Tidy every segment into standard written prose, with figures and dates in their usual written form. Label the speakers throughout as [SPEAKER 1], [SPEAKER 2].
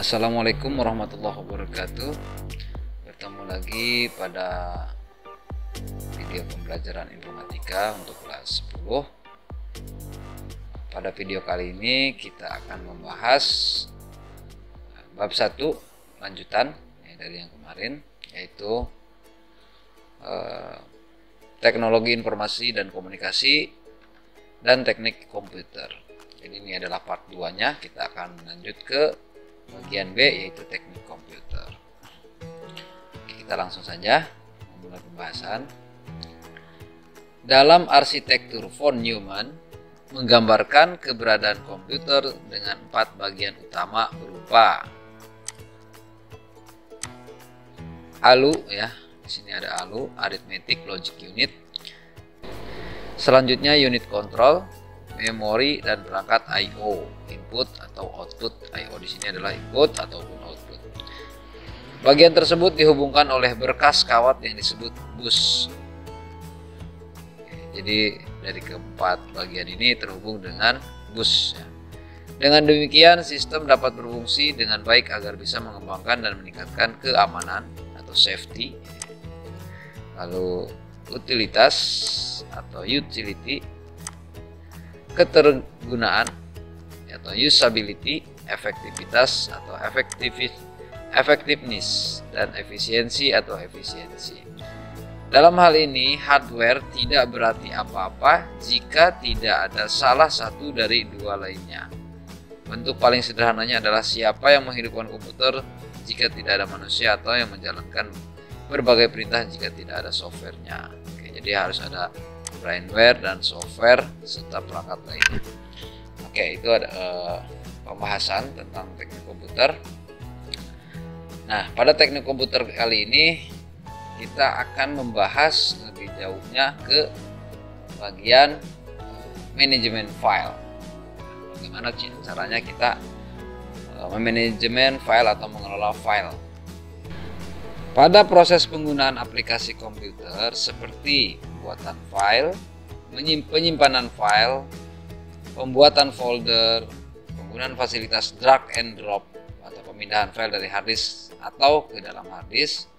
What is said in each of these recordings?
[SPEAKER 1] Assalamualaikum warahmatullahi wabarakatuh. Bertemu lagi pada video pembelajaran informatika untuk kelas 10. Pada video kali ini kita akan membahas bab 1 lanjutan dari yang kemarin, yaitu teknologi informasi dan komunikasi dan teknik komputer. Jadi ini adalah part 2-nya. Kita akan lanjut ke bagian B, yaitu teknik komputer. Oke, kita langsung saja memulai pembahasan. Dalam arsitektur von Neumann menggambarkan keberadaan komputer dengan 4 bagian utama berupa ALU, ya. Di sini ada ALU, Arithmetic Logic Unit. Selanjutnya unit control, memori dan perangkat I/O, input atau output. I/O di sini adalah input ataupun output. Bagian tersebut dihubungkan oleh berkas kawat yang disebut bus. Jadi dari keempat bagian ini terhubung dengan bus. Dengan demikian sistem dapat berfungsi dengan baik agar bisa mengembangkan dan meningkatkan keamanan atau safety. Lalu utilitas atau utility, ketergunaan atau usability, efektivitas atau effectiveness, dan efisiensi atau efisiensi. Dalam hal ini, hardware tidak berarti apa-apa jika tidak ada salah satu dari dua lainnya. Bentuk paling sederhananya adalah siapa yang menghidupkan komputer jika tidak ada manusia, atau yang menjalankan berbagai perintah jika tidak ada softwarenya. Oke, jadi harus ada firmware dan software serta perangkat lainnya. Oke, itu ada pembahasan tentang teknik komputer. Nah, pada teknik komputer kali ini kita akan membahas lebih jauhnya ke bagian manajemen file. Bagaimana caranya kita memanajemen file atau mengelola file. Pada proses penggunaan aplikasi komputer seperti pembuatan file, penyimpanan file, pembuatan folder, penggunaan fasilitas drag and drop atau pemindahan file dari hard disk atau ke dalam hard disk,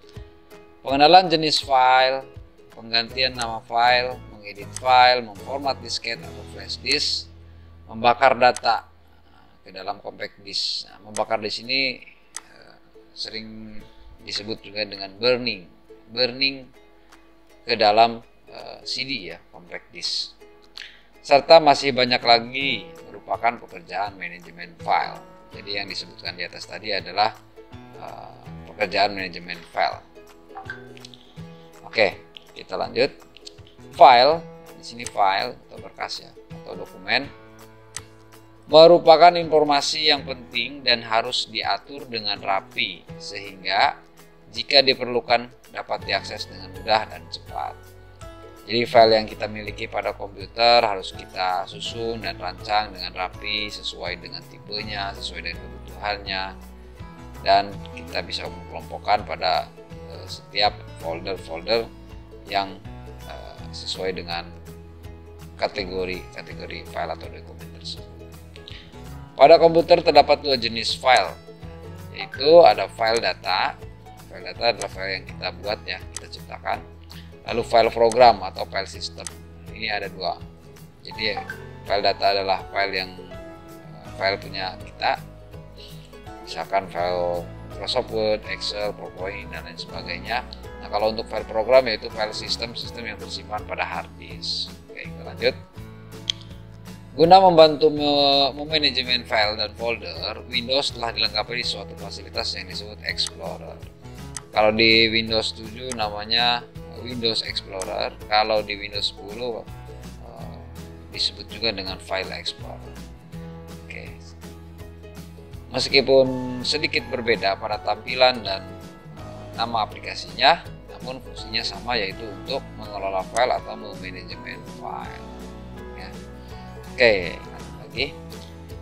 [SPEAKER 1] pengenalan jenis file, penggantian nama file, mengedit file, memformat disket atau flash disk, membakar data ke dalam compact disk. Nah, membakar di sini sering disebut juga dengan burning ke dalam CD, ya, compact disk. Serta masih banyak lagi merupakan pekerjaan manajemen file. Jadi yang disebutkan di atas tadi adalah pekerjaan manajemen file. Oke, kita lanjut. File, di sini file atau berkas, ya, atau dokumen, merupakan informasi yang penting dan harus diatur dengan rapi sehingga jika diperlukan dapat diakses dengan mudah dan cepat. Jadi file yang kita miliki pada komputer harus kita susun dan rancang dengan rapi sesuai dengan tipenya, sesuai dengan kebutuhannya, dan kita bisa mengelompokkan pada setiap folder-folder yang sesuai dengan kategori file atau dokumen tersebut. Pada komputer terdapat dua jenis file, yaitu ada file data. File data adalah file yang kita buat, ya, kita ciptakan. Lalu file program atau file system. Ini ada dua. Jadi file data adalah file yang file punya kita, misalkan file Microsoft Word, Excel, PowerPoint, dan lain sebagainya. Nah, kalau untuk file program yaitu file sistem yang tersimpan pada hard disk. Oke, kita lanjut. Guna membantu memanajemen file dan folder, Windows telah dilengkapi suatu fasilitas yang disebut Explorer. Kalau di Windows 7 namanya Windows Explorer, kalau di Windows 10 disebut juga dengan File Explorer. Oke. Meskipun sedikit berbeda pada tampilan dan nama aplikasinya, namun fungsinya sama, yaitu untuk mengelola file atau memanajemen file. Ya. Oke, lanjut lagi.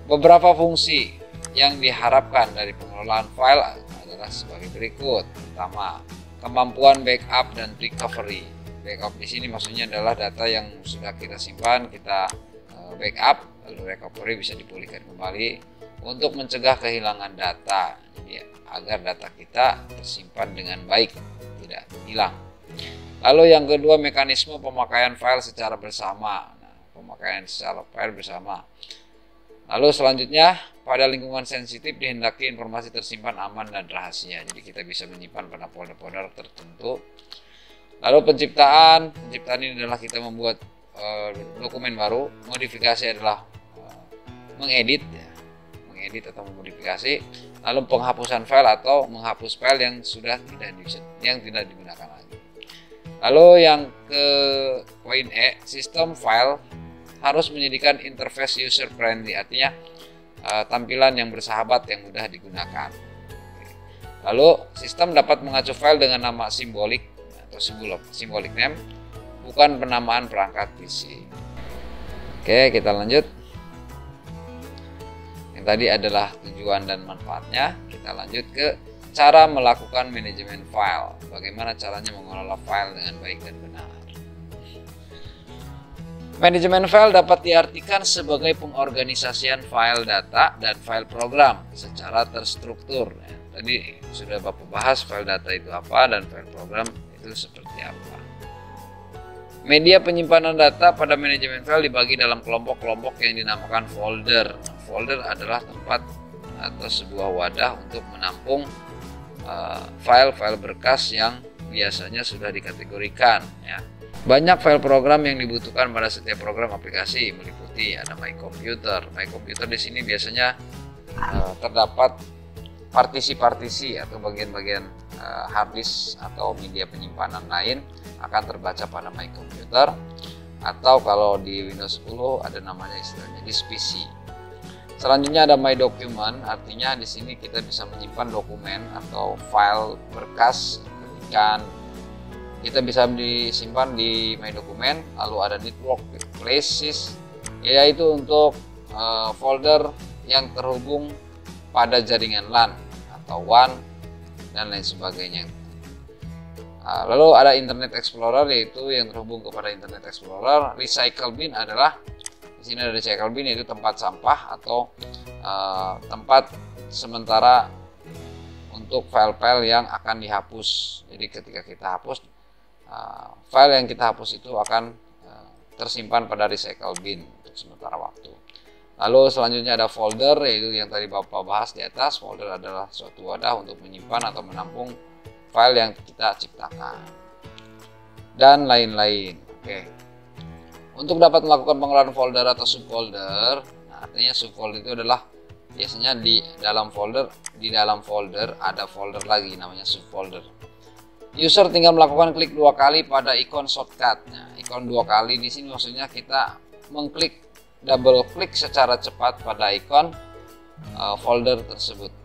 [SPEAKER 1] Beberapa fungsi yang diharapkan dari pengelolaan file adalah sebagai berikut. Pertama, kemampuan backup dan recovery. Backup di sini maksudnya adalah data yang sudah kita simpan, kita backup, lalu recovery bisa dipulihkan kembali untuk mencegah kehilangan data. Jadi agar data kita tersimpan dengan baik, tidak hilang. Lalu yang kedua, mekanisme pemakaian file secara bersama. Nah, pemakaian secara file bersama. Lalu selanjutnya, pada lingkungan sensitif dihendaki informasi tersimpan aman dan rahasia. Jadi kita bisa menyimpan pada folder-folder tertentu. Lalu penciptaan ini adalah kita membuat dokumen baru. Modifikasi adalah mengedit atau memodifikasi. Lalu penghapusan file atau menghapus file yang sudah tidak digunakan lagi. Lalu yang ke poin E, sistem file harus menjadikan interface user friendly, artinya tampilan yang bersahabat yang mudah digunakan. Lalu sistem dapat mengacu file dengan nama simbolik atau symbolic name, bukan penamaan perangkat PC. Oke, kita lanjut. Yang tadi adalah tujuan dan manfaatnya. Kita lanjut ke cara melakukan manajemen file. Bagaimana caranya mengelola file dengan baik dan benar. Manajemen file dapat diartikan sebagai pengorganisasian file data dan file program secara terstruktur. Tadi sudah Bapak bahas file data itu apa dan file program itu seperti apa. Media penyimpanan data pada manajemen file dibagi dalam kelompok-kelompok yang dinamakan folder. Folder adalah tempat atau sebuah wadah untuk menampung file-file berkas yang biasanya sudah dikategorikan. Ya. Banyak file program yang dibutuhkan pada setiap program aplikasi, meliputi ada My Computer. My Computer di sini biasanya terdapat partisi-partisi atau bagian-bagian hard disk atau media penyimpanan lain akan terbaca pada My Computer. Atau kalau di Windows 10 ada namanya istilahnya disk PC. Selanjutnya ada My Document, artinya di sini kita bisa menyimpan dokumen atau file berkas kita bisa disimpan di My Document. Lalu ada Network Places, yaitu untuk folder yang terhubung pada jaringan LAN atau WAN dan lain sebagainya. Lalu ada Internet Explorer, yaitu yang terhubung kepada Internet Explorer. Recycle Bin adalah di sini ada recycle bin, yaitu tempat sampah atau tempat sementara untuk file-file yang akan dihapus. Jadi ketika kita hapus, file yang kita hapus itu akan tersimpan pada recycle bin untuk sementara waktu. Lalu selanjutnya ada folder, yaitu yang tadi Bapak bahas di atas. Folder adalah suatu wadah untuk menyimpan atau menampung file yang kita ciptakan dan lain-lain. Oke. Untuk dapat melakukan pengelolaan folder atau subfolder, artinya subfolder itu adalah biasanya di dalam folder ada folder lagi namanya subfolder. User tinggal melakukan klik 2 kali pada ikon shortcut. Nah, ikon 2 kali di sini maksudnya kita mengklik double klik secara cepat pada ikon folder tersebut.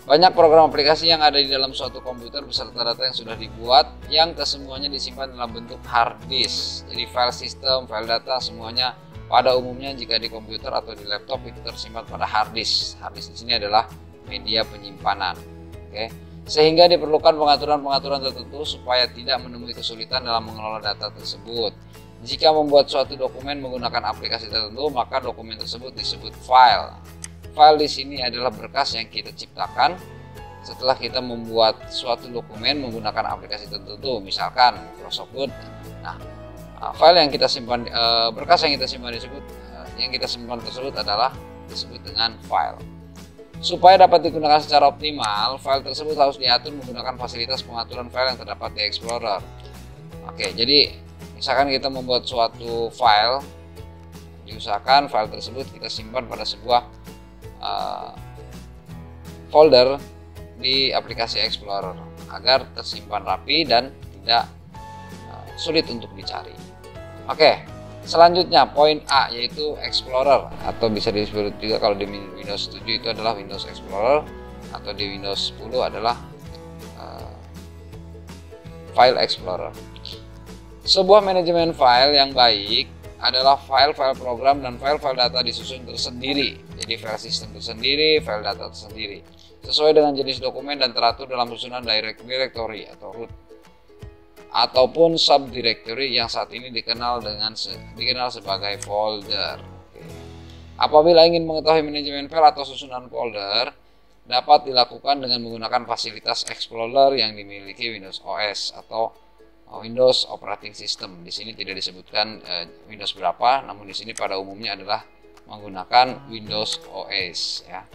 [SPEAKER 1] Banyak program aplikasi yang ada di dalam suatu komputer beserta data yang sudah dibuat, yang kesemuanya disimpan dalam bentuk hard disk. Jadi file sistem, file data semuanya pada umumnya jika di komputer atau di laptop itu tersimpan pada hard disk. Hard disk di sini adalah media penyimpanan. Oke. Sehingga diperlukan pengaturan-pengaturan tertentu supaya tidak menemui kesulitan dalam mengelola data tersebut. Jika membuat suatu dokumen menggunakan aplikasi tertentu, maka dokumen tersebut disebut file. File di sini adalah berkas yang kita ciptakan setelah kita membuat suatu dokumen menggunakan aplikasi tertentu, misalkan Microsoft Word. Nah, file yang kita simpan, berkas yang kita simpan tersebut adalah disebut dengan file. Supaya dapat digunakan secara optimal, file tersebut harus diatur menggunakan fasilitas pengaturan file yang terdapat di Explorer. Oke, jadi misalkan kita membuat suatu file, diusahakan file tersebut kita simpan pada sebuah folder di aplikasi Explorer agar tersimpan rapi dan tidak sulit untuk dicari. Oke, selanjutnya poin A, yaitu Explorer, atau bisa disebut juga kalau di Windows 7 itu adalah Windows Explorer, atau di Windows 10 adalah File Explorer. Sebuah manajemen file yang baik adalah file-file program dan file-file data disusun tersendiri. Jadi file sistem tersendiri, file data tersendiri, sesuai dengan jenis dokumen dan teratur dalam susunan directory atau root ataupun subdirectory yang saat ini dikenal sebagai folder. Apabila ingin mengetahui manajemen file atau susunan folder, dapat dilakukan dengan menggunakan fasilitas Explorer yang dimiliki Windows OS atau Windows Operating System. Di sini tidak disebutkan Windows berapa, namun di sini pada umumnya adalah menggunakan Windows OS ya.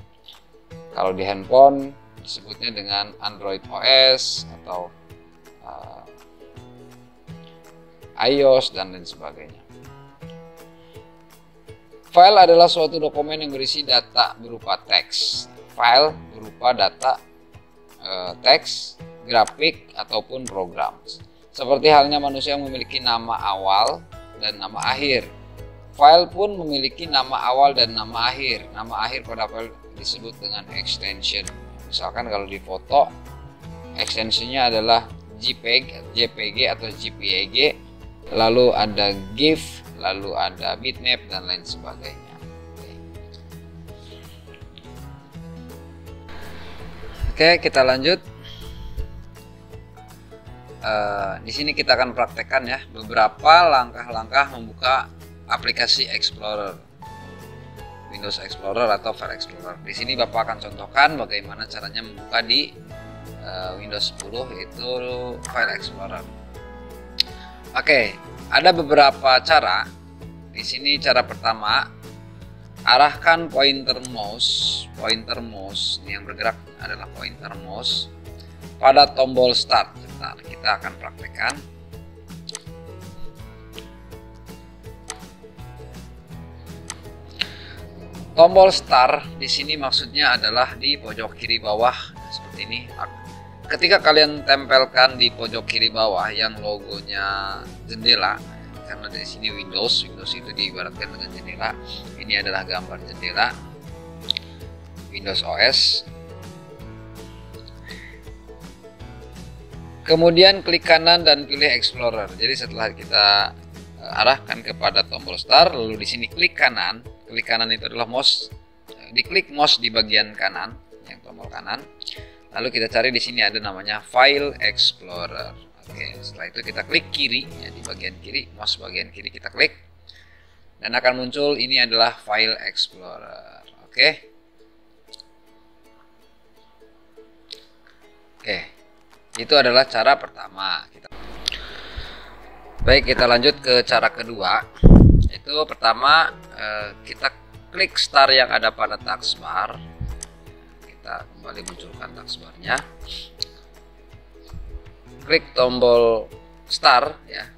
[SPEAKER 1] Kalau di handphone disebutnya dengan Android OS atau iOS dan lain sebagainya. File adalah suatu dokumen yang berisi data berupa teks. File berupa data teks, grafik, ataupun program. Seperti halnya manusia memiliki nama awal dan nama akhir. File pun memiliki nama awal dan nama akhir. Nama akhir pada file disebut dengan extension. Misalkan kalau di foto, ekstensinya adalah JPEG, JPG atau JPEG, lalu ada GIF, lalu ada bitmap dan lain sebagainya. Oke, kita lanjut. Di sini kita akan praktekkan ya beberapa langkah-langkah membuka aplikasi Explorer, Windows Explorer atau File Explorer. Di sini Bapak akan contohkan bagaimana caranya membuka di Windows 10 yaitu File Explorer. Oke, ada beberapa cara. Di sini cara pertama, arahkan pointer mouse ini yang bergerak adalah pointer mouse pada tombol start. Bentar, kita akan praktekkan. Tombol start di sini maksudnya adalah di pojok kiri bawah seperti ini. Ketika kalian tempelkan di pojok kiri bawah yang logonya jendela, karena dari sini Windows itu diibaratkan dengan jendela. Ini adalah gambar jendela Windows OS. Kemudian klik kanan dan pilih Explorer. Jadi setelah kita arahkan kepada tombol start, lalu di sini klik kanan. Klik kanan itu adalah mouse. Diklik mouse di bagian kanan, yang tombol kanan. Lalu kita cari di sini ada namanya File Explorer. Oke, setelah itu kita klik kiri ya, di bagian kiri, mouse bagian kiri kita klik dan akan muncul ini adalah File Explorer. Oke. Itu adalah cara pertama. Baik, kita lanjut ke cara kedua. Itu pertama kita klik start yang ada pada taskbar. Kita kembali munculkan taskbarnya. Klik tombol start ya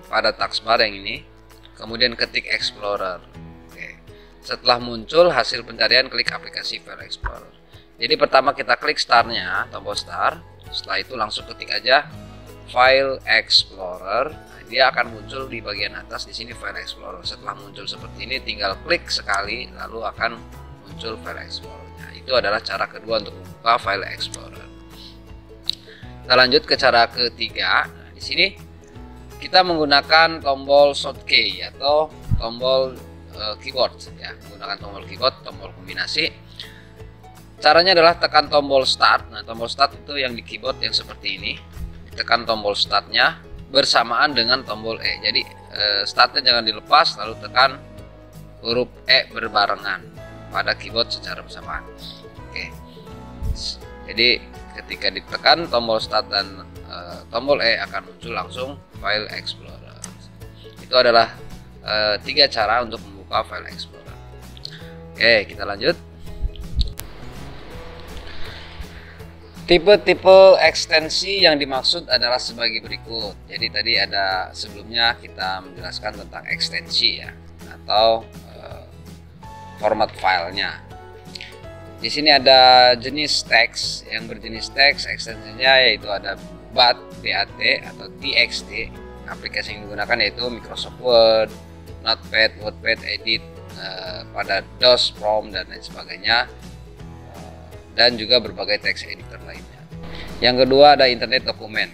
[SPEAKER 1] pada taskbar yang ini, kemudian ketik Explorer. Oke. Setelah muncul hasil pencarian, klik aplikasi File Explorer. Jadi pertama kita klik startnya, tombol start. Setelah itu langsung ketik aja File Explorer. Nah, dia akan muncul di bagian atas di sini File Explorer. Setelah muncul seperti ini, tinggal klik sekali, lalu akan muncul File Explorer. Itu adalah cara kedua untuk membuka File Explorer. Kita lanjut ke cara ketiga. Nah, di sini kita menggunakan tombol shortcut atau tombol keyboard ya, menggunakan tombol keyboard, tombol kombinasi. Caranya adalah tekan tombol start. Nah, tombol start itu yang di keyboard yang seperti ini. Tekan tombol startnya bersamaan dengan tombol E. Jadi startnya jangan dilepas, lalu tekan huruf E berbarengan pada keyboard secara bersamaan. Oke. Jadi ketika ditekan tombol start dan tombol E akan muncul langsung File Explorer. Itu adalah 3 cara untuk membuka File Explorer. Oke, kita lanjut. Tipe-tipe ekstensi yang dimaksud adalah sebagai berikut. Jadi tadi ada sebelumnya kita menjelaskan tentang ekstensi ya, atau format filenya. Di sini ada jenis teks. Yang berjenis teks ekstensinya yaitu ada BAT, atau TXT. Aplikasi yang digunakan yaitu Microsoft Word, Notepad, WordPad, Edit, pada DOS, Prom dan lain sebagainya. Dan juga berbagai teks editor lainnya. Yang kedua ada Internet Dokumen.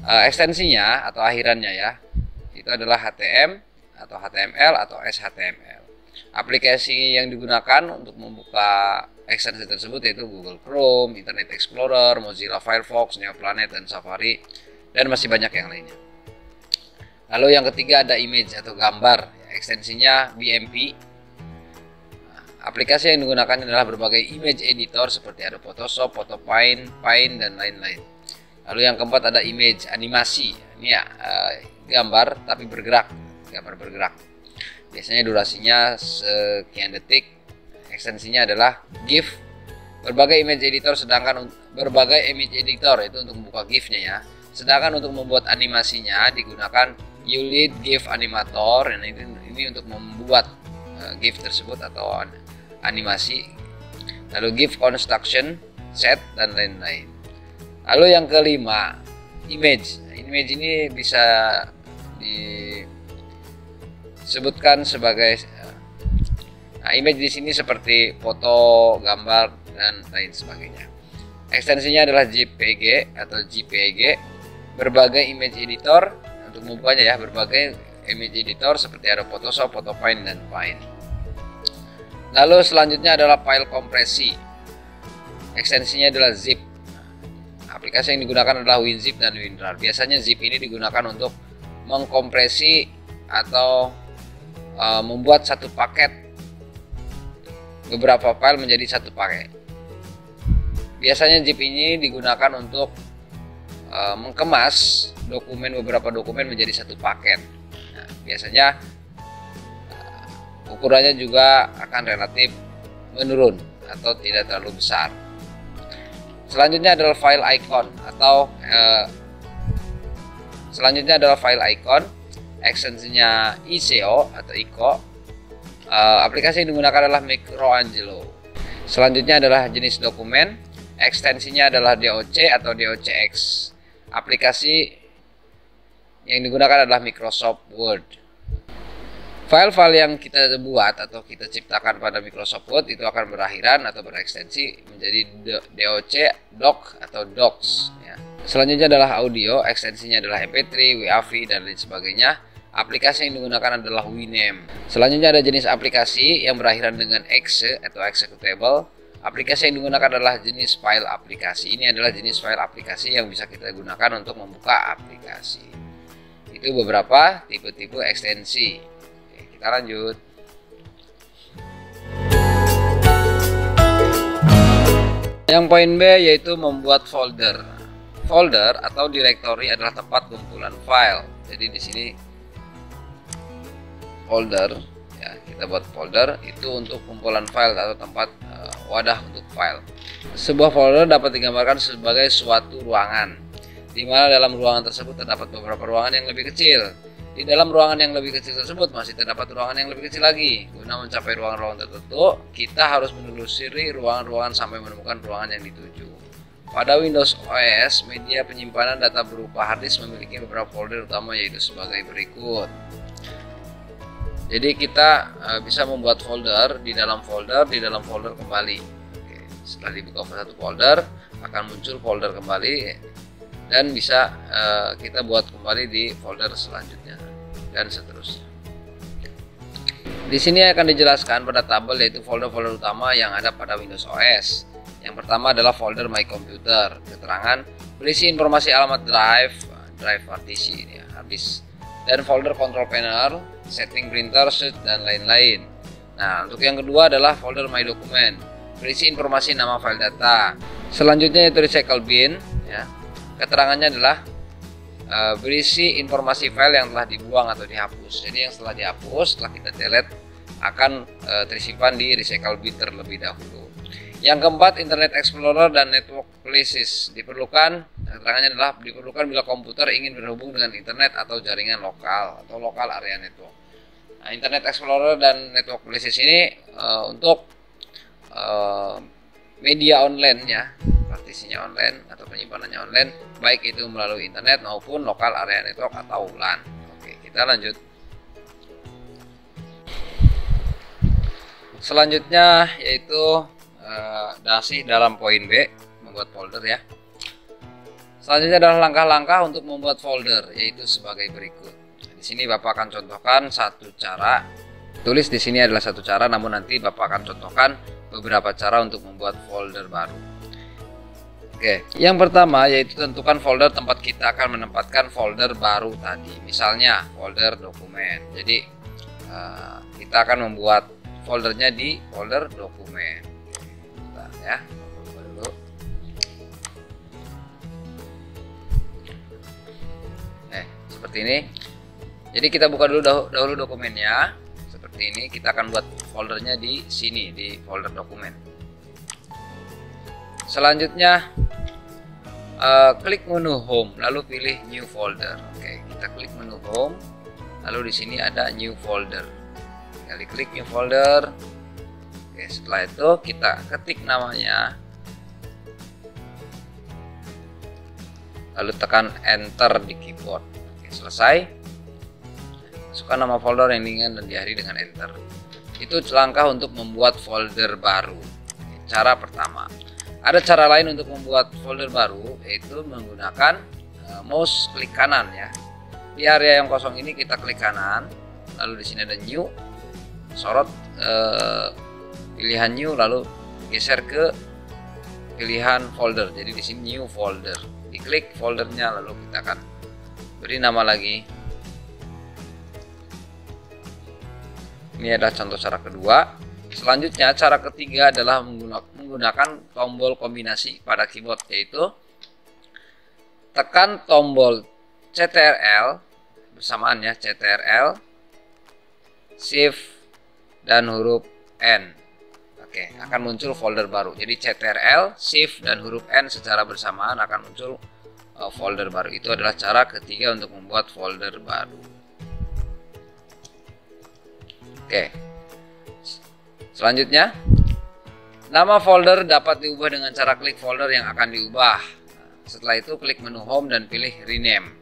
[SPEAKER 1] Ekstensinya atau akhirannya ya, itu adalah HTML atau HTML atau SHTML. Aplikasi yang digunakan untuk membuka ekstensi tersebut yaitu Google Chrome, Internet Explorer, Mozilla Firefox, Neoplanet, dan Safari, dan masih banyak yang lainnya. Lalu yang ketiga ada image atau gambar. Ekstensinya BMP. Aplikasi yang digunakan adalah berbagai image editor seperti ada Photoshop, Photopaint, Paint, dan lain-lain. Lalu yang keempat ada image, animasi. Ini ya gambar tapi bergerak, gambar bergerak. Biasanya durasinya sekian detik. Ekstensinya adalah GIF. Berbagai image editor, sedangkan berbagai image editor itu untuk membuka GIF-nya ya. Sedangkan untuk membuat animasinya digunakan ULED GIF Animator. Dan ini untuk membuat GIF tersebut atau animasi. Lalu GIF Construction Set dan lain-lain. Lalu yang kelima, image. Image ini bisa disebutkan sebagai image di sini seperti foto, gambar, dan lain sebagainya. Ekstensinya adalah JPG atau JPG. Berbagai image editor untuk membukanya ya, berbagai image editor seperti ada Photoshop, Photopaint, dan Paint. Lalu selanjutnya adalah file kompresi. Ekstensinya adalah zip. Aplikasi yang digunakan adalah WinZip dan WinRAR. Biasanya zip ini digunakan untuk mengkompresi atau membuat satu paket beberapa file menjadi satu paket. Biasanya zip ini digunakan untuk mengemas beberapa dokumen menjadi satu paket. Nah, biasanya ukurannya juga akan relatif menurun atau tidak terlalu besar. Selanjutnya adalah file icon atau ekstensinya ICO atau ICO. Aplikasi yang digunakan adalah Microangelo. Selanjutnya adalah jenis dokumen, ekstensinya adalah DOC atau DOCX. Aplikasi yang digunakan adalah Microsoft Word. File-file yang kita buat atau kita ciptakan pada Microsoft Word itu akan berakhiran atau berekstensi menjadi DOC, Doc, atau Docs. Ya. Selanjutnya adalah audio, ekstensinya adalah MP3, WAV, dan lain sebagainya. Aplikasi yang digunakan adalah Winamp. Selanjutnya ada jenis aplikasi yang berakhiran dengan exe atau executable. Aplikasi yang digunakan adalah jenis file aplikasi. Ini adalah jenis file aplikasi yang bisa kita gunakan untuk membuka aplikasi. Itu beberapa tipe-tipe ekstensi. Kita lanjut. Yang poin B yaitu membuat folder. Folder atau directory adalah tempat kumpulan file. Jadi di sini folder ya, kita buat folder itu untuk kumpulan file atau tempat wadah untuk file. Sebuah folder dapat digambarkan sebagai suatu ruangan di mana dalam ruangan tersebut terdapat beberapa ruangan yang lebih kecil. Di dalam ruangan yang lebih kecil tersebut masih terdapat ruangan yang lebih kecil lagi. Guna mencapai ruangan-ruangan tertentu, kita harus menelusuri ruangan-ruangan sampai menemukan ruangan yang dituju. Pada Windows OS, media penyimpanan data berupa hard disk memiliki beberapa folder utama yaitu sebagai berikut. Jadi kita bisa membuat folder di dalam folder kembali. Oke, setelah dibuka satu folder, akan muncul folder kembali dan bisa kita buat kembali di folder selanjutnya dan seterusnya. Di sini akan dijelaskan pada tabel yaitu folder-folder utama yang ada pada Windows OS. Yang pertama adalah folder My Computer, keterangan berisi informasi alamat drive partisi ini ya, hard disk, dan folder control panel, setting printer, search, dan lain-lain. Nah, untuk yang kedua adalah folder My Document, berisi informasi nama file data. Selanjutnya yaitu recycle bin ya. Keterangannya adalah berisi informasi file yang telah dibuang atau dihapus. Jadi yang setelah dihapus, setelah kita delete akan tersimpan di recycle bin terlebih dahulu. Yang keempat, Internet Explorer dan Network Places diperlukan. Keterangannya adalah diperlukan bila komputer ingin berhubung dengan internet atau jaringan lokal atau local area network. Nah, Internet Explorer dan Network Places ini untuk media online ya, partisinya online atau penyimpanannya online, baik itu melalui internet maupun lokal area network atau LAN. Oke, kita lanjut. Selanjutnya yaitu masih dalam poin B, membuat folder ya. Selanjutnya adalah langkah-langkah untuk membuat folder, yaitu sebagai berikut. Di sini Bapak akan contohkan satu cara. Tulis di sini adalah satu cara, namun nanti Bapak akan contohkan beberapa cara untuk membuat folder baru. Oke, yang pertama yaitu tentukan folder tempat kita akan menempatkan folder baru tadi. Misalnya folder dokumen. Jadi kita akan membuat foldernya di folder dokumen. Bentar ya, buka dulu. Seperti ini. Jadi kita buka dulu dahulu dokumennya. Seperti ini, kita akan buat foldernya di sini, di folder dokumen. Selanjutnya klik menu home, lalu pilih new folder. Oke, kita klik menu home, lalu di sini ada new folder. Tinggal klik new folder. Oke, setelah itu kita ketik namanya, lalu tekan enter di keyboard. Oke, selesai. Masukkan nama folder yang diinginkan dan diakhiri dengan enter. Itu langkah untuk membuat folder baru. Cara pertama. Ada cara lain untuk membuat folder baru, yaitu menggunakan mouse klik kanan ya. Di area yang kosong ini kita klik kanan, lalu di sini ada new, sorot pilihan new, lalu geser ke pilihan folder. Jadi di sini new folder, diklik foldernya, lalu kita akan beri nama lagi. Ini adalah contoh cara kedua. Selanjutnya cara ketiga adalah menggunakan tombol kombinasi pada keyboard, yaitu tekan tombol CTRL bersamaan ya, CTRL, Shift dan huruf N. Oke, akan muncul folder baru. Jadi CTRL, Shift dan huruf N secara bersamaan akan muncul folder baru. Itu adalah cara ketiga untuk membuat folder baru. Oke. Selanjutnya, nama folder dapat diubah dengan cara klik folder yang akan diubah. Setelah itu klik menu home dan pilih rename.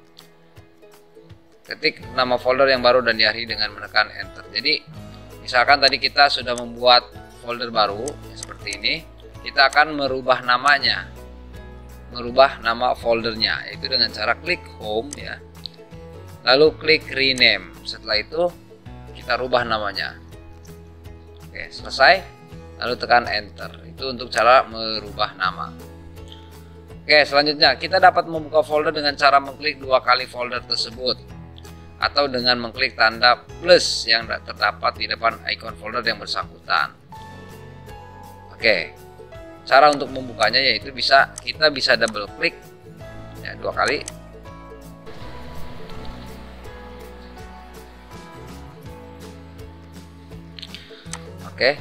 [SPEAKER 1] Ketik nama folder yang baru dan diakhiri dengan menekan enter. Jadi misalkan tadi kita sudah membuat folder baru seperti ini, kita akan merubah namanya, merubah nama foldernya, yaitu dengan cara klik home ya, lalu klik rename. Setelah itu kita rubah namanya. Oke, selesai. Lalu tekan enter. Itu untuk cara merubah nama. Oke, selanjutnya kita dapat membuka folder dengan cara mengklik 2 kali folder tersebut, atau dengan mengklik tanda plus yang terdapat di depan ikon folder yang bersangkutan. Oke, cara untuk membukanya yaitu kita bisa double klik ya, 2 kali. Oke,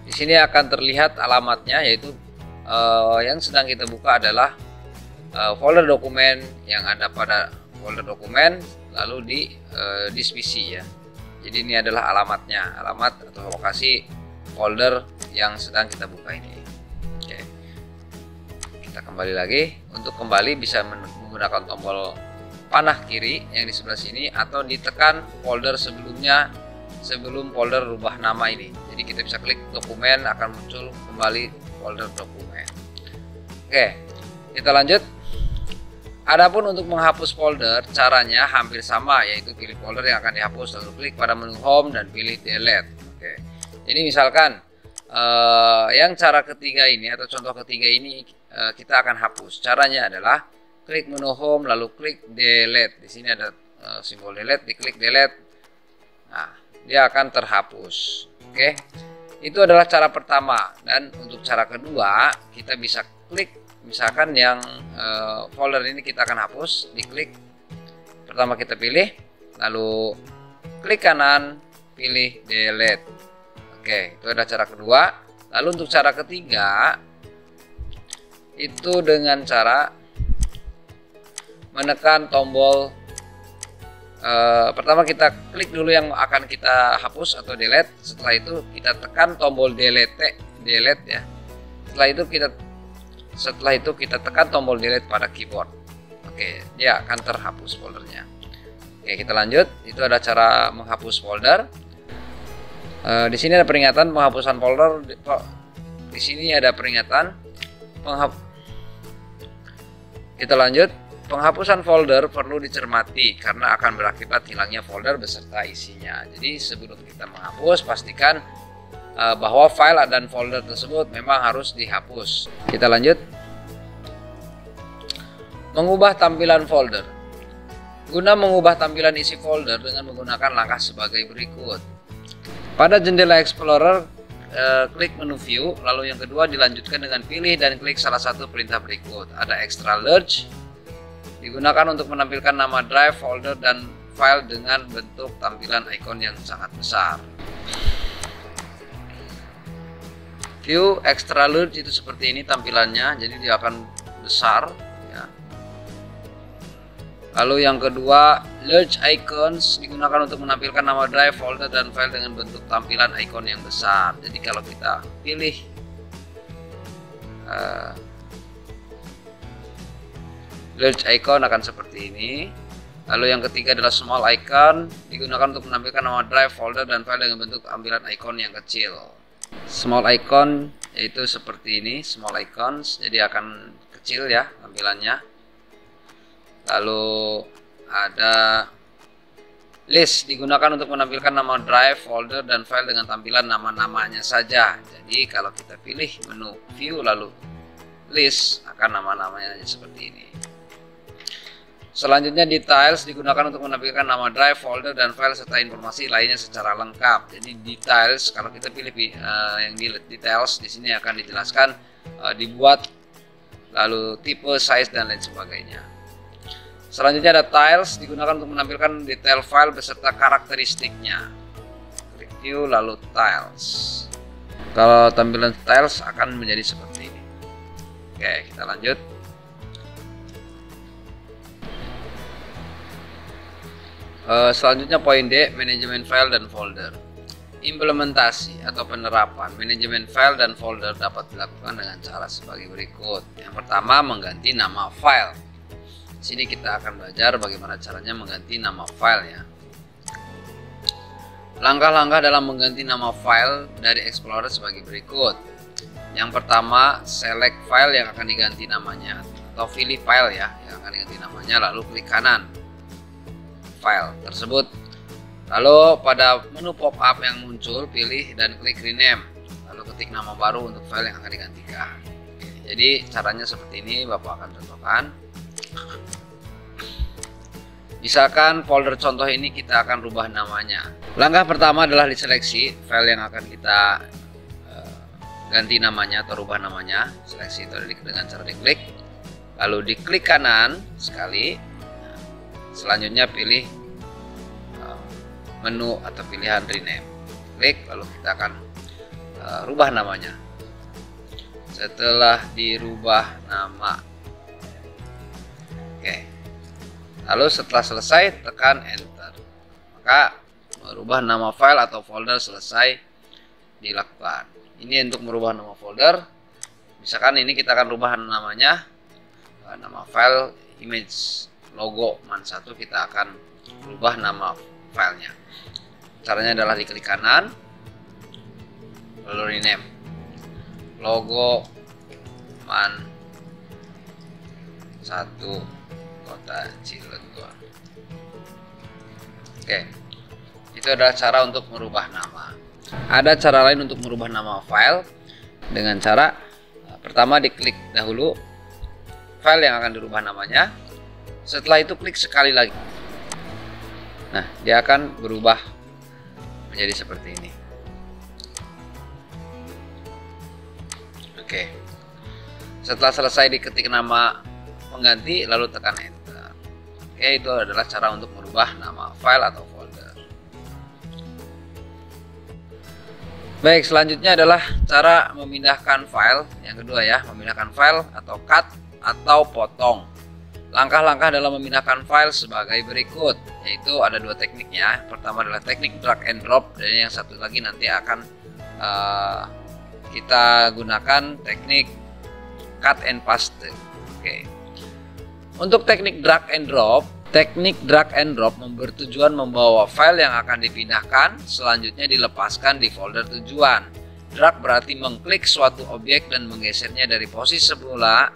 [SPEAKER 1] di sini akan terlihat alamatnya, yaitu yang sedang kita buka adalah folder dokumen yang ada pada folder dokumen, lalu di disk PC ya. Jadi ini adalah alamatnya, alamat atau lokasi folder yang sedang kita buka ini. Oke, kita kembali lagi. Untuk kembali bisa menggunakan tombol panah kiri yang di sebelah sini, atau ditekan folder sebelumnya sebelum folder rubah nama ini. Jadi kita bisa klik dokumen, akan muncul kembali folder dokumen. Oke, kita lanjut. Adapun untuk menghapus folder, caranya hampir sama, yaitu pilih folder yang akan dihapus, lalu klik pada menu home dan pilih delete. Oke, jadi misalkan yang cara ketiga ini atau contoh ketiga ini kita akan hapus. Caranya adalah klik menu home lalu klik delete. Di sini ada simbol delete, diklik delete. Nah, dia akan terhapus. Oke, itu adalah cara pertama. Dan untuk cara kedua, kita bisa klik, misalkan yang folder ini kita akan hapus, diklik. Pertama kita pilih, lalu klik kanan, pilih delete. Oke, itu adalah cara kedua. Lalu untuk cara ketiga, itu dengan cara menekan tombol pertama kita klik dulu yang akan kita hapus atau delete. Setelah itu kita tekan tombol delete ya. Setelah itu kita tekan tombol delete pada keyboard. Oke, dia akan terhapus foldernya. Oke, kita lanjut. Itu ada cara menghapus folder. Di sini ada peringatan penghapusan folder. Di sini ada peringatan Kita lanjut. Penghapusan folder perlu dicermati karena akan berakibat hilangnya folder beserta isinya. Jadi sebelum kita menghapus, pastikan bahwa file dan folder tersebut memang harus dihapus. Kita lanjut. Mengubah tampilan folder. Guna mengubah tampilan isi folder dengan menggunakan langkah sebagai berikut. Pada jendela Explorer, klik menu View, lalu yang kedua dilanjutkan dengan pilih dan klik salah satu perintah berikut. Ada Extra Large, digunakan untuk menampilkan nama drive, folder, dan file dengan bentuk tampilan ikon yang sangat besar. View Extra Large itu seperti ini tampilannya, jadi dia akan besar ya. Lalu yang kedua, Large Icons, digunakan untuk menampilkan nama drive, folder, dan file dengan bentuk tampilan ikon yang besar. Jadi kalau kita pilih Large Icon akan seperti ini. Lalu yang ketiga adalah Small Icon, digunakan untuk menampilkan nama drive, folder, dan file dengan bentuk tampilan ikon yang kecil. Small Icon yaitu seperti ini, Small Icons, jadi akan kecil ya tampilannya. Lalu ada List, digunakan untuk menampilkan nama drive, folder, dan file dengan tampilan nama-namanya saja. Jadi kalau kita pilih menu View lalu List, akan nama-namanya seperti ini. Selanjutnya Details, digunakan untuk menampilkan nama drive, folder, dan file serta informasi lainnya secara lengkap. Jadi Details, kalau kita pilih yang di Details, di sini akan dijelaskan dibuat, lalu tipe, size, dan lain sebagainya. Selanjutnya ada Tiles, digunakan untuk menampilkan detail file beserta karakteristiknya. Klik View lalu Tiles. Kalau tampilan Tiles akan menjadi seperti ini. Oke, kita lanjut. Selanjutnya poin D, manajemen file dan folder. Implementasi atau penerapan manajemen file dan folder dapat dilakukan dengan cara sebagai berikut. Yang pertama, mengganti nama file. Di sini kita akan belajar bagaimana caranya mengganti nama file ya. Langkah-langkah dalam mengganti nama file dari Explorer sebagai berikut. Yang pertama, select file yang akan diganti namanya atau pilih file ya yang akan diganti namanya, lalu klik kanan file tersebut. Lalu pada menu pop-up yang muncul, pilih dan klik rename, lalu ketik nama baru untuk file yang akan digantikan. Oke, jadi caranya seperti ini, Bapak akan contohkan. Misalkan folder contoh ini kita akan rubah namanya. Langkah pertama adalah diseleksi file yang akan kita ganti namanya atau rubah namanya. Seleksi itu dengan cara diklik, lalu diklik kanan sekali. Selanjutnya pilih menu atau pilihan rename, klik, lalu kita akan rubah namanya. Setelah dirubah nama, oke, lalu setelah selesai tekan enter, maka merubah nama file atau folder selesai dilakukan. Ini untuk merubah nama folder. Misalkan ini kita akan rubah namanya, nama file image logo man1, kita akan rubah nama filenya. Caranya adalah diklik kanan, lalu rename logo man1 Kota Cilegon. Oke, itu adalah cara untuk merubah nama. Ada cara lain untuk merubah nama file dengan cara pertama diklik dahulu file yang akan dirubah namanya. Setelah itu klik sekali lagi. Nah, dia akan berubah menjadi seperti ini. Oke. Setelah selesai diketik nama pengganti, lalu tekan enter. Oke, itu adalah cara untuk merubah nama file atau folder. Baik, selanjutnya adalah cara memindahkan file. Yang kedua ya, memindahkan file atau cut atau potong. Langkah-langkah dalam memindahkan file sebagai berikut, yaitu ada dua tekniknya. Pertama adalah teknik drag and drop, dan yang satu lagi nanti akan kita gunakan teknik cut and paste. Oke. Untuk teknik drag and drop bertujuan membawa file yang akan dipindahkan selanjutnya dilepaskan di folder tujuan. Drag berarti mengklik suatu objek dan menggesernya dari posisi semula,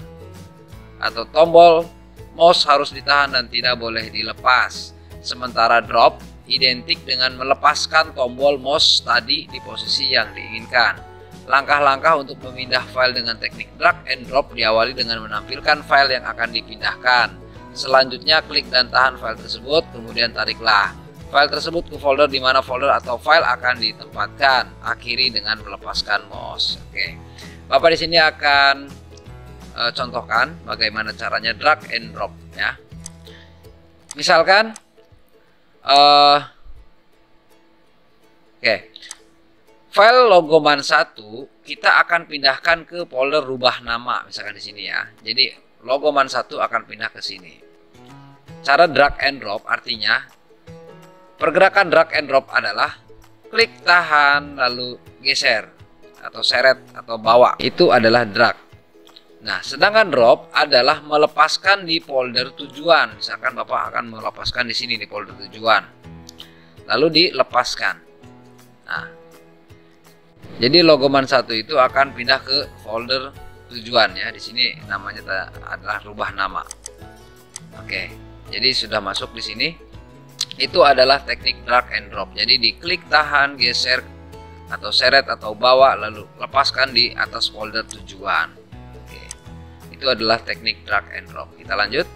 [SPEAKER 1] atau tombol mouse harus ditahan dan tidak boleh dilepas. Sementara drop identik dengan melepaskan tombol mouse tadi di posisi yang diinginkan. Langkah-langkah untuk memindah file dengan teknik drag and drop diawali dengan menampilkan file yang akan dipindahkan. Selanjutnya klik dan tahan file tersebut, kemudian tariklah. file tersebut ke folder di mana folder atau file akan ditempatkan. Akhiri dengan melepaskan mouse. Oke. Bapak di sini akan contohkan bagaimana caranya drag and drop ya. Misalkan file logoman 1 kita akan pindahkan ke folder rubah nama misalkan di sini ya. Jadi logoman 1 akan pindah ke sini. Cara drag and drop artinya pergerakan drag and drop adalah klik, tahan, lalu geser atau seret atau bawa. Itu adalah drag. Nah, sedangkan drop adalah melepaskan di folder tujuan. Misalkan Bapak akan melepaskan di sini di folder tujuan. Lalu dilepaskan. Nah, jadi logoman 1 itu akan pindah ke folder tujuan ya. Di sini namanya adalah rubah nama. Oke. Jadi sudah masuk di sini. Itu adalah teknik drag and drop. Jadi diklik, tahan, geser atau seret atau bawa lalu lepaskan di atas folder tujuan. Oke. Itu adalah teknik drag and drop. Kita lanjut.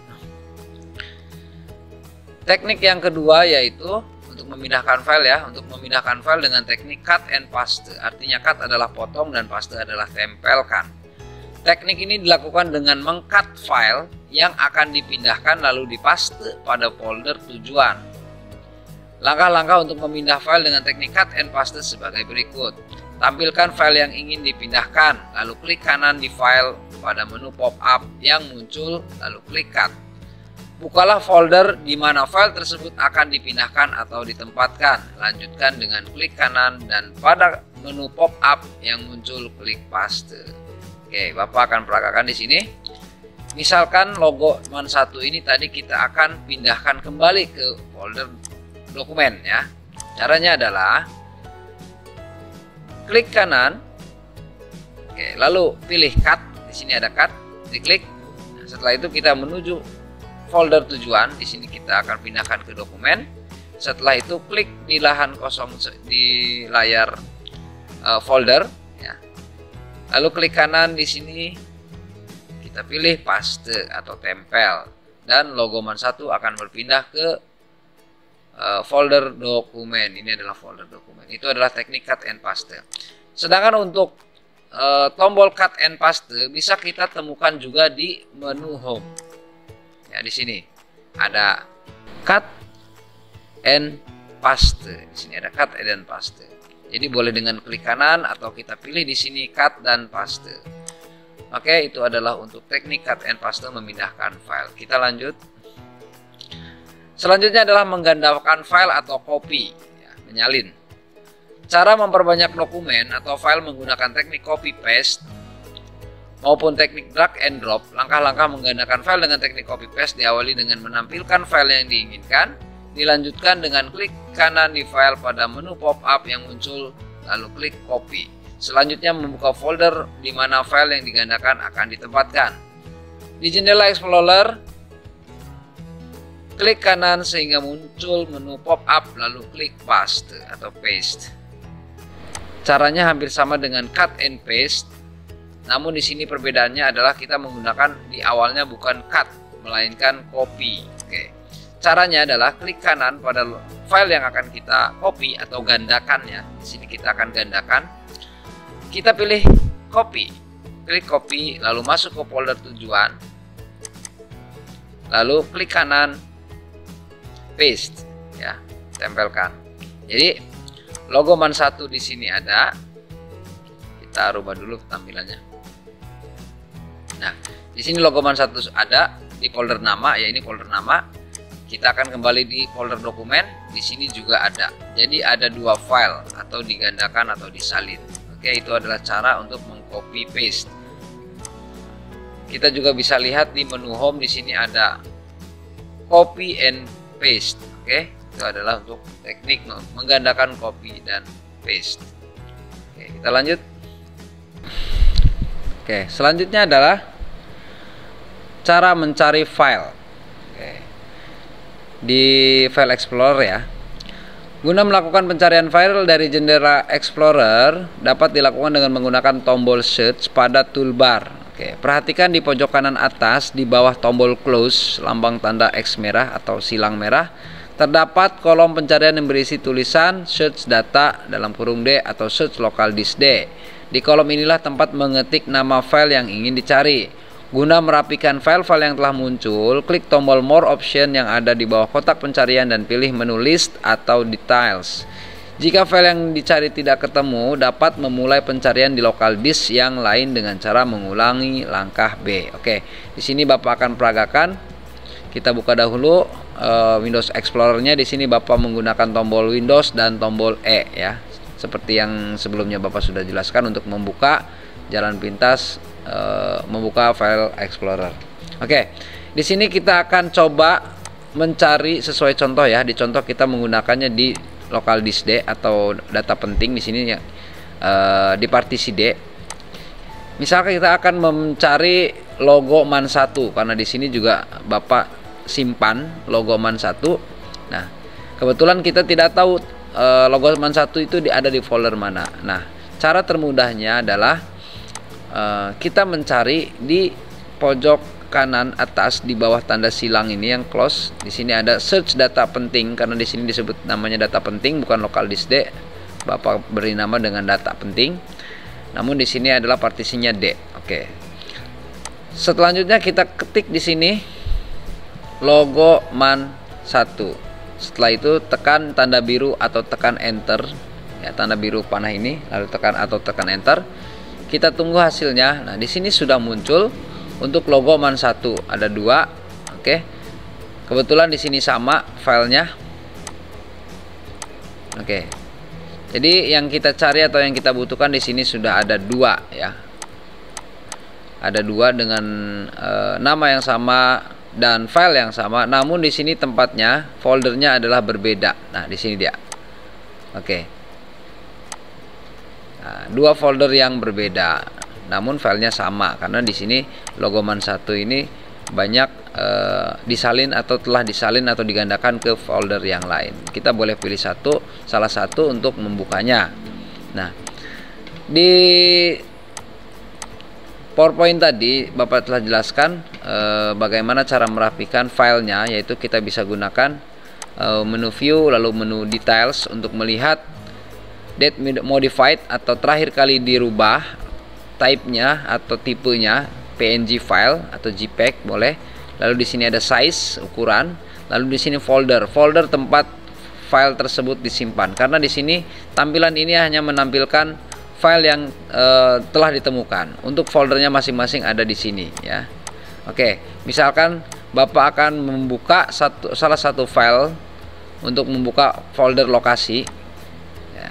[SPEAKER 1] Teknik yang kedua yaitu untuk memindahkan file ya. Untuk memindahkan file dengan teknik cut and paste. Artinya cut adalah potong dan paste adalah tempelkan. Teknik ini dilakukan dengan meng-cut file yang akan dipindahkan lalu dipaste pada folder tujuan. Langkah-langkah untuk memindah file dengan teknik cut and paste sebagai berikut. Tampilkan file yang ingin dipindahkan, lalu klik kanan di file pada menu pop-up yang muncul, lalu klik cut. Bukalah folder di mana file tersebut akan dipindahkan atau ditempatkan. Lanjutkan dengan klik kanan dan pada menu pop-up yang muncul klik paste. Oke, Bapak akan peragakan di sini. Misalkan logoman 1 ini tadi kita akan pindahkan kembali ke folder dokumen ya. Caranya adalah klik kanan. Oke, lalu pilih cut. Di sini ada cut, diklik. Nah, setelah itu kita menuju folder tujuan. Di sini kita akan pindahkan ke dokumen. Setelah itu klik di lahan kosong di layar folder ya. Lalu klik kanan di sini. Kita pilih paste atau tempel dan logoman 1 akan berpindah ke folder dokumen. Ini adalah folder dokumen. Itu adalah teknik cut and paste. Sedangkan untuk tombol cut and paste bisa kita temukan juga di menu home. Ya, di sini ada cut and paste. Di sini ada cut and paste. Jadi boleh dengan klik kanan atau kita pilih di sini cut dan paste. Oke, itu adalah untuk teknik cut and paste memindahkan file. Kita lanjut. Selanjutnya adalah menggandakan file atau copy, ya, menyalin. Cara memperbanyak dokumen atau file menggunakan teknik copy paste maupun teknik drag and drop. Langkah-langkah menggandakan file dengan teknik copy paste diawali dengan menampilkan file yang diinginkan, dilanjutkan dengan klik kanan di file pada menu pop-up yang muncul, lalu klik copy. Selanjutnya membuka folder di mana file yang digandakan akan ditempatkan. Di jendela Explorer, klik kanan sehingga muncul menu pop-up lalu klik paste atau paste. Caranya hampir sama dengan cut and paste. Namun di sini perbedaannya adalah kita menggunakan di awalnya bukan cut melainkan copy. Oke. Caranya adalah klik kanan pada file yang akan kita copy atau gandakan ya. Di sini kita akan gandakan. Kita pilih copy. Klik copy lalu masuk ke folder tujuan. Lalu klik kanan paste ya, tempelkan. Jadi logoman 1 di sini ada. Kita rubah dulu tampilannya. Nah, di sini logoman 1 ada di folder nama ya, ini folder nama. Kita akan kembali di folder dokumen. Di sini juga ada. Jadi ada dua file atau digandakan atau disalin. Oke, itu adalah cara untuk mengcopy paste. Kita juga bisa lihat di menu home di sini ada copy and paste. Oke, itu adalah untuk teknik menggandakan copy dan paste. Oke, kita lanjut. Oke, selanjutnya adalah cara mencari file. Oke. Di file Explorer ya. Guna melakukan pencarian file dari jendela Explorer dapat dilakukan dengan menggunakan tombol search pada toolbar. Oke, perhatikan di pojok kanan atas di bawah tombol close lambang tanda X merah atau silang merah Terdapat kolom pencarian yang berisi tulisan search data dalam kurung D atau search local disk D. Di kolom inilah tempat mengetik nama file yang ingin dicari. Guna merapikan file-file yang telah muncul, klik tombol More Option yang ada di bawah kotak pencarian dan pilih menu List atau Details. Jika file yang dicari tidak ketemu, dapat memulai pencarian di lokal disk yang lain dengan cara mengulangi langkah B. Oke, di sini Bapak akan peragakan. Kita buka dahulu Windows Explorer-nya. Di sini Bapak menggunakan tombol Windows dan tombol E ya. Seperti yang sebelumnya Bapak sudah jelaskan untuk membuka jalan pintas membuka file Explorer. Oke. Di sini kita akan coba mencari sesuai contoh ya. Di contoh kita menggunakannya di local disk D atau data penting di sini ya. Di partisi D. Misalkan kita akan mencari logo MAN1 karena di sini juga Bapak simpan logo MAN1. Nah, kebetulan kita tidak tahu logo MAN1 itu ada di folder mana. Nah, cara termudahnya adalah kita mencari di pojok kanan atas di bawah tanda silang ini yang close. Di sini ada search data penting karena di sini disebut namanya data penting bukan local disk D. Bapak beri nama dengan data penting. Namun di sini adalah partisinya D. Oke. Selanjutnya kita ketik di sini logo MAN1. Setelah itu tekan tanda biru atau tekan enter ya, tanda biru panah ini, lalu tekan atau tekan enter. Kita tunggu hasilnya. Nah, di sini sudah muncul untuk logo MAN1 ada 2. Oke. Kebetulan di sini sama filenya. Oke. Jadi yang kita cari atau yang kita butuhkan di sini sudah ada 2 ya. Ada 2 dengan nama yang sama dan file yang sama, namun di sini tempatnya foldernya adalah berbeda. Nah, di sini dia. Oke. Nah, 2 folder yang berbeda, namun filenya sama karena di sini logo MAN1 ini banyak disalin atau telah disalin atau digandakan ke folder yang lain. Kita boleh pilih salah satu untuk membukanya. Nah, di PowerPoint tadi Bapak telah jelaskan bagaimana cara merapikan filenya, yaitu kita bisa gunakan menu view lalu menu details untuk melihat date modified atau terakhir kali dirubah type-nya atau tipenya PNG file atau JPEG boleh. Lalu di sini ada size ukuran, lalu di sini folder tempat file tersebut disimpan. Karena di sini tampilan ini hanya menampilkan file yang telah ditemukan. Untuk foldernya masing-masing ada di sini ya. Oke, misalkan Bapak akan membuka salah satu file untuk membuka folder lokasi ya.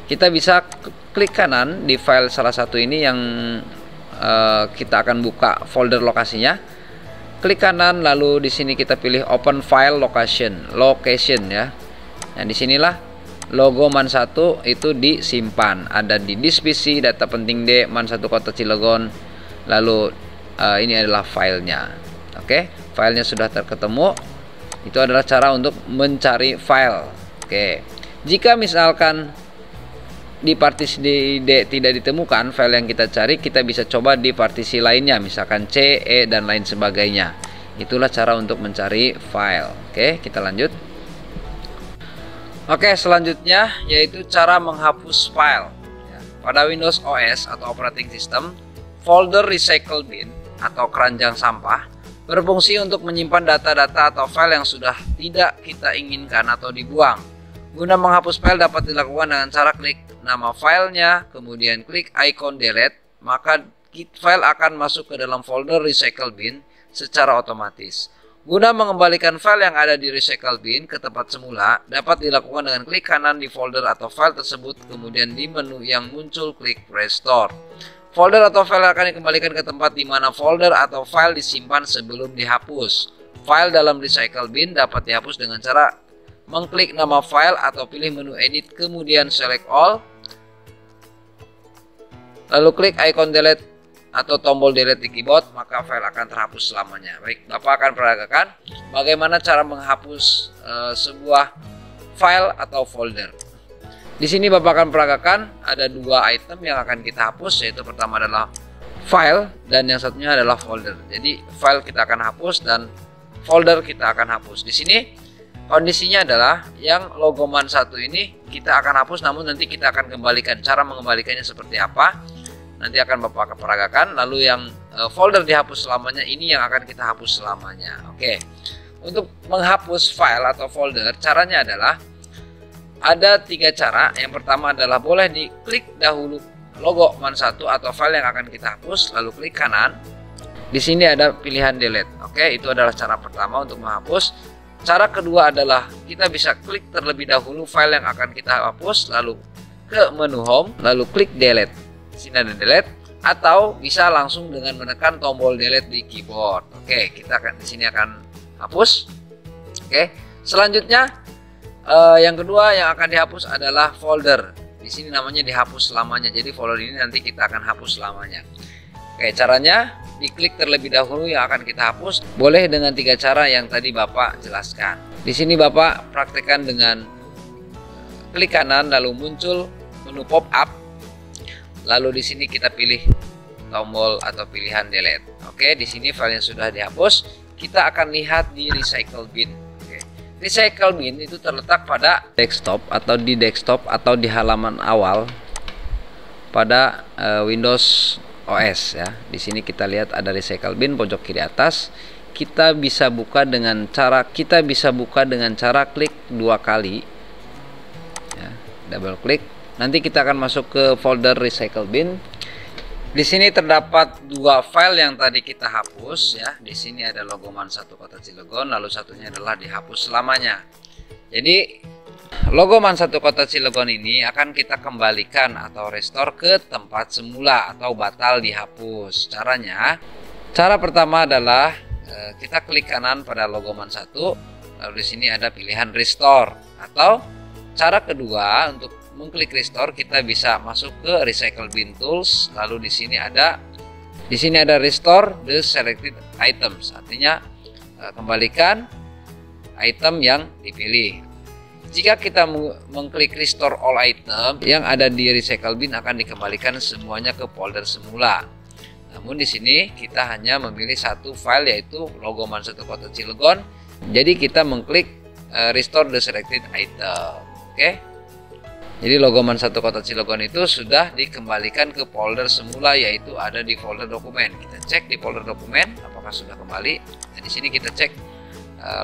[SPEAKER 1] Kita bisa klik kanan di file salah satu ini yang kita akan buka folder lokasinya. Klik kanan lalu di sini kita pilih open file location ya. Nah, disinilah logo MAN1 itu disimpan, ada di disk PC data penting D MAN1 Kota Cilegon. Lalu ini adalah filenya. Oke, filenya sudah terketemu. Itu adalah cara untuk mencari file. Oke, jika misalkan di partisi D tidak ditemukan file yang kita cari, kita bisa coba di partisi lainnya, misalkan C, E, dan lain sebagainya. Itulah cara untuk mencari file. Oke, kita lanjut. Oke, selanjutnya yaitu cara menghapus file. Pada Windows OS atau operating system, folder recycle bin atau keranjang sampah berfungsi untuk menyimpan data-data atau file yang sudah tidak kita inginkan atau dibuang. Guna menghapus file dapat dilakukan dengan cara klik nama filenya, kemudian klik icon delete, maka file akan masuk ke dalam folder recycle bin secara otomatis. Guna mengembalikan file yang ada di recycle bin ke tempat semula, dapat dilakukan dengan klik kanan di folder atau file tersebut, kemudian di menu yang muncul klik restore. Folder atau file akan dikembalikan ke tempat di mana folder atau file disimpan sebelum dihapus. File dalam recycle bin dapat dihapus dengan cara mengklik nama file atau pilih menu edit, kemudian select all, lalu klik icon delete atau tombol delete di keyboard, maka file akan terhapus selamanya. Baik, Bapak akan peragakan bagaimana cara menghapus sebuah file atau folder. Di sini Bapak akan peragakan ada 2 item yang akan kita hapus, yaitu pertama adalah file dan yang satunya adalah folder. Jadi file kita akan hapus dan folder kita akan hapus. Di sini kondisinya adalah yang logo MAN1 ini kita akan hapus, namun nanti kita akan kembalikan. Cara mengembalikannya seperti apa nanti akan Bapak peragakan. Lalu yang folder dihapus selamanya ini yang akan kita hapus selamanya. Oke, untuk menghapus file atau folder, caranya adalah ada 3 cara. Yang pertama adalah boleh diklik dahulu logo MAN1 atau file yang akan kita hapus, lalu klik kanan. Di sini ada pilihan delete. Oke, itu adalah cara pertama untuk menghapus. Cara kedua adalah kita bisa klik terlebih dahulu file yang akan kita hapus, lalu ke menu home, lalu klik delete. Di sini ada delete, atau bisa langsung dengan menekan tombol delete di keyboard. Oke, kita akan di sini akan hapus. Oke, selanjutnya yang kedua yang akan dihapus adalah folder. Di sini namanya dihapus selamanya. Jadi folder ini nanti kita akan hapus selamanya. Oke, caranya diklik terlebih dahulu yang akan kita hapus. Boleh dengan 3 cara yang tadi Bapak jelaskan. Di sini Bapak praktekkan dengan klik kanan lalu muncul menu pop up. Lalu di sini kita pilih tombol atau pilihan delete. Oke, di sini file yang sudah dihapus kita akan lihat di recycle bin. Oke. Recycle bin itu terletak pada desktop atau di halaman awal pada Windows OS ya. Di sini kita lihat ada recycle bin pojok kiri atas. Kita bisa buka dengan cara klik 2 kali. Ya, double klik. Nanti kita akan masuk ke folder recycle bin. Di sini terdapat 2 file yang tadi kita hapus ya. Di sini ada logo MAN1 Kota Cilegon, lalu satunya adalah dihapus selamanya. Jadi logo MAN1 Kota Cilegon ini akan kita kembalikan atau restore ke tempat semula atau batal dihapus. Cara pertama adalah kita klik kanan pada logo MAN1, lalu di sini ada pilihan restore. Atau cara kedua untuk mengklik restore kita bisa masuk ke recycle bin tools, lalu di sini ada restore the selected items. Artinya kembalikan item yang dipilih. Jika kita mengklik restore all item, yang ada di recycle bin akan dikembalikan semuanya ke folder semula. Namun di sini kita hanya memilih 1 file yaitu logo MAN1 Kota Cilegon. Jadi kita mengklik restore the selected item. Oke. Jadi logo MAN1 Kota Cilegon itu sudah dikembalikan ke folder semula yaitu ada di folder dokumen. Kita cek di folder dokumen apakah sudah kembali. Nah, di sini kita cek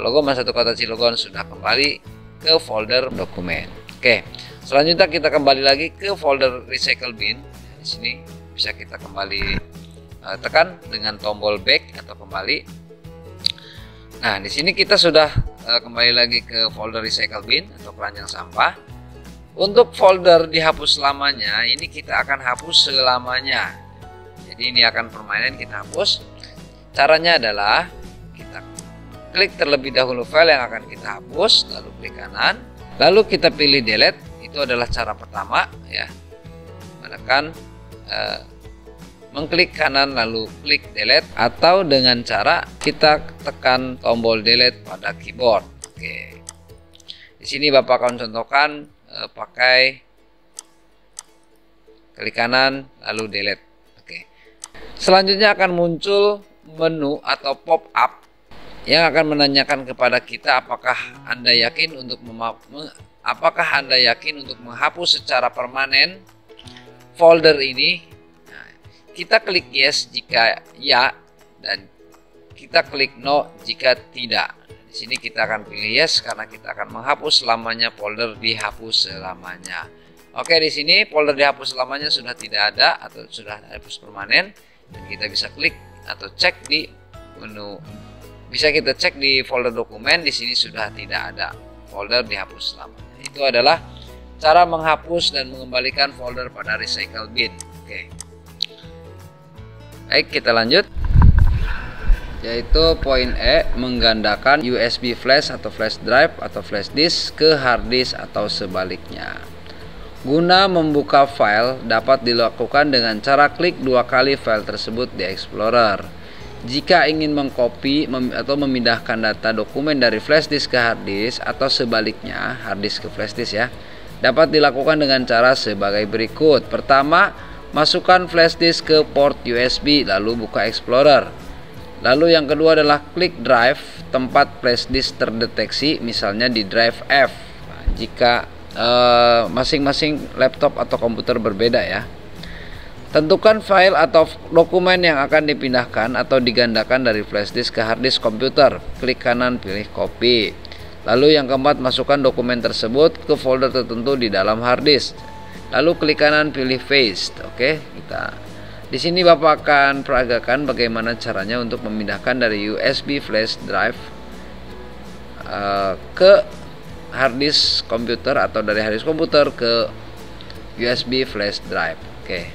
[SPEAKER 1] logo MAN1 Kota Cilegon sudah kembali ke folder dokumen. Oke, selanjutnya kita kembali lagi ke folder recycle bin. Di sini bisa kita kembali tekan dengan tombol back atau kembali. Nah, di sini kita sudah kembali lagi ke folder recycle bin atau keranjang sampah. Untuk folder dihapus selamanya, ini kita akan hapus selamanya. Jadi ini akan permanen kita hapus. Caranya adalah kita klik terlebih dahulu file yang akan kita hapus, lalu klik kanan, lalu kita pilih delete. Itu adalah cara pertama ya. Menekan mengklik kanan lalu klik delete, atau dengan cara kita tekan tombol delete pada keyboard. Oke. Di sini Bapak akan contohkan pakai klik kanan lalu delete. Oke. Selanjutnya akan muncul menu atau pop up yang akan menanyakan kepada kita apakah Anda yakin untuk menghapus secara permanen folder ini. Nah, kita klik yes jika ya dan kita klik no jika tidak. Di sini kita akan pilih yes karena kita akan menghapus selamanya folder dihapus selamanya. Oke, di sini folder dihapus selamanya sudah tidak ada atau sudah dihapus permanen, dan kita bisa klik atau cek di menu. Bisa kita cek di folder dokumen, di sini sudah tidak ada folder dihapus selamanya. Itu adalah cara menghapus dan mengembalikan folder pada recycle bin. Oke. Baik, kita lanjut. Yaitu poin E, menggandakan USB flash atau flash drive atau flash disk ke hard disk atau sebaliknya. Guna membuka file dapat dilakukan dengan cara klik 2 kali file tersebut di Explorer. Jika ingin mengcopy atau memindahkan data dokumen dari flash disk ke hard disk atau sebaliknya, hard disk ke flash disk ya, dapat dilakukan dengan cara sebagai berikut. Pertama, masukkan flash disk ke port USB lalu buka Explorer. Lalu yang kedua adalah klik drive tempat flash disk terdeteksi, misalnya di drive F. Nah, jika masing-masing laptop atau komputer berbeda ya. Tentukan file atau dokumen yang akan dipindahkan atau digandakan dari flash disk ke hard disk komputer. Klik kanan pilih copy. Lalu yang keempat, masukkan dokumen tersebut ke folder tertentu di dalam hard disk. Lalu klik kanan pilih paste. Oke, di sini Bapak akan peragakan bagaimana caranya untuk memindahkan dari USB flash drive ke hard disk komputer atau dari hard disk komputer ke USB flash drive. Oke.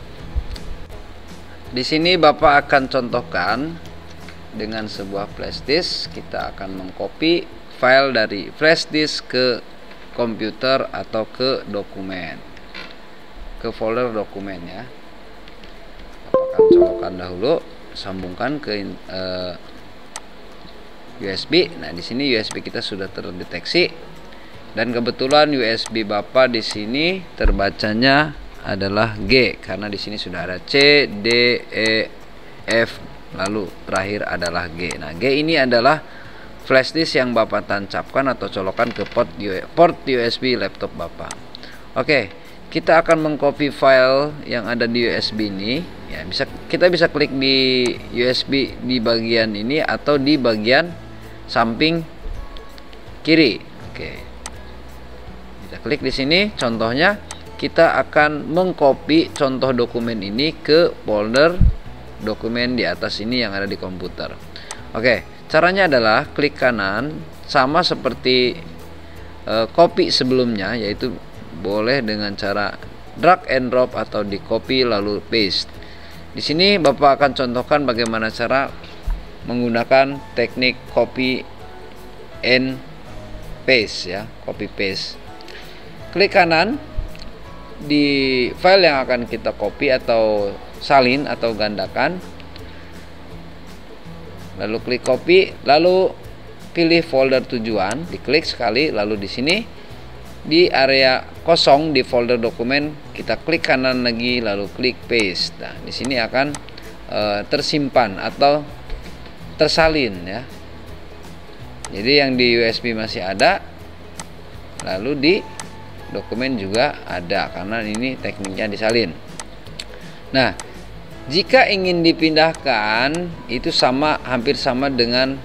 [SPEAKER 1] Di sini Bapak akan contohkan dengan sebuah flash disk, kita akan mengcopy file dari flash disk ke komputer atau ke dokumen, ke folder dokumen ya. Bapak akan colokan dahulu, sambungkan ke USB. Nah, di sini USB kita sudah terdeteksi dan kebetulan USB Bapak di sini terbacanya adalah G karena di sini sudah ada C, D, E, F, lalu terakhir adalah G. Nah, G ini adalah flash disk yang Bapak tancapkan atau colokan ke port USB laptop Bapak. Oke, kita akan mengcopy file yang ada di USB ini. Ya, kita bisa klik di USB di bagian ini atau di bagian samping kiri. Oke, kita klik di sini. Contohnya, kita akan mengcopy contoh dokumen ini ke folder dokumen di atas ini yang ada di komputer. Oke, caranya adalah klik kanan sama seperti copy sebelumnya, yaitu boleh dengan cara drag and drop atau di copy lalu paste. Di sini Bapak akan contohkan bagaimana cara menggunakan teknik copy and paste ya, copy paste. Klik kanan di file yang akan kita copy atau salin atau gandakan, lalu klik copy, lalu pilih folder tujuan, diklik sekali, lalu di sini di area kosong di folder dokumen kita klik kanan lagi, lalu klik paste. Nah, di sini akan tersimpan atau tersalin ya. Jadi yang di USB masih ada, lalu di dokumen juga ada karena ini tekniknya disalin. Nah, jika ingin dipindahkan itu hampir sama dengan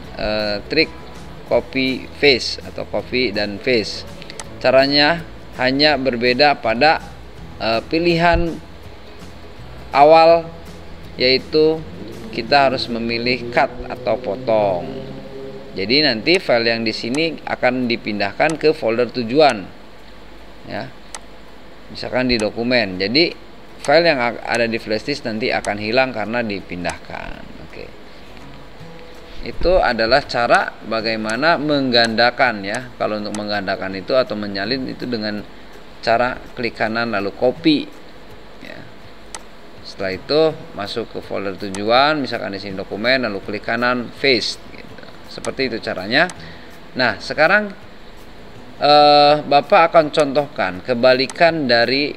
[SPEAKER 1] trik copy paste atau copy dan paste. Caranya hanya berbeda pada pilihan awal, yaitu kita harus memilih cut atau potong. Jadi nanti file yang di sini akan dipindahkan ke folder tujuan. Ya, misalkan di dokumen, jadi file yang ada di flash disk nanti akan hilang karena dipindahkan. Oke, itu adalah cara bagaimana menggandakan ya. Kalau untuk menggandakan itu atau menyalin itu dengan cara klik kanan lalu copy ya. Setelah itu masuk ke folder tujuan, misalkan di sini dokumen, lalu klik kanan paste gitu. Seperti itu caranya. Nah, sekarang Bapak akan contohkan kebalikan dari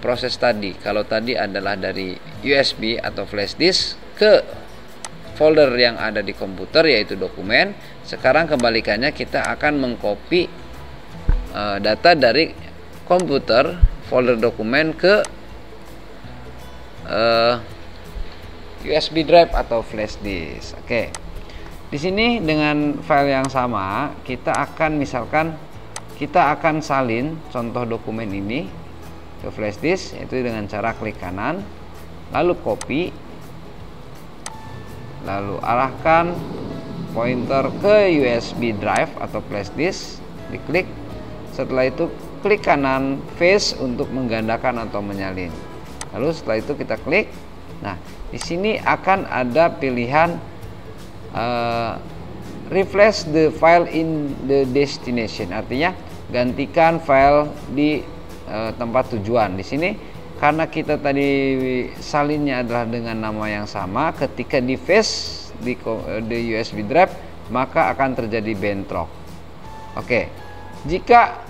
[SPEAKER 1] proses tadi. Kalau tadi adalah dari USB atau flash disk ke folder yang ada di komputer yaitu dokumen, sekarang kebalikannya kita akan mengcopy data dari komputer folder dokumen ke USB drive atau flash disk. Oke, di sini dengan file yang sama kita akan kita akan salin contoh dokumen ini ke flash disk, yaitu dengan cara klik kanan lalu copy, lalu arahkan pointer ke USB drive atau flash disk, diklik. Setelah itu klik kanan paste untuk menggandakan atau menyalin. Lalu setelah itu kita klik. Nah, di sini akan ada pilihan replace the file in the destination, artinya gantikan file di tempat tujuan. Di sini karena kita tadi salinnya adalah dengan nama yang sama, ketika di paste di USB drive maka akan terjadi bentrok. Oke, jika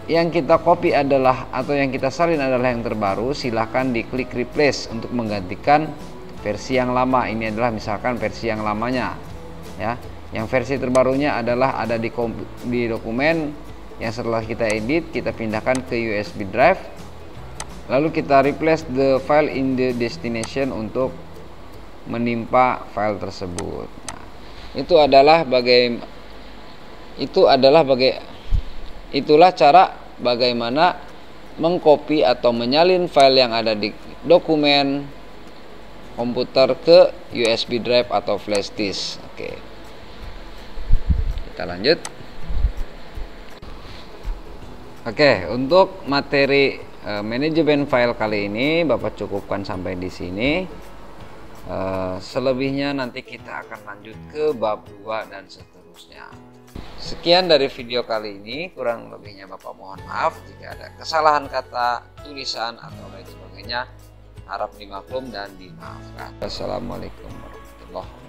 [SPEAKER 1] yang kita copy adalah atau yang kita salin adalah yang terbaru, silahkan diklik replace untuk menggantikan versi yang lama. Ini adalah misalkan versi yang lamanya ya. Yang versi terbarunya adalah ada di dokumen yang setelah kita edit, kita pindahkan ke USB drive, lalu kita replace the file in the destination untuk menimpa file tersebut. Nah, itulah cara bagaimana mengcopy atau menyalin file yang ada di dokumen komputer ke USB drive atau flash disk. Oke, kita lanjut. Oke, untuk materi manajemen file kali ini Bapak cukupkan sampai di sini. Selebihnya nanti kita akan lanjut ke bab 2 dan seterusnya. Sekian dari video kali ini, kurang lebihnya Bapak mohon maaf jika ada kesalahan kata, tulisan atau lain sebagainya. Harap dimaklum dan dimaafkan. Wassalamualaikum warahmatullahi wabarakatuh.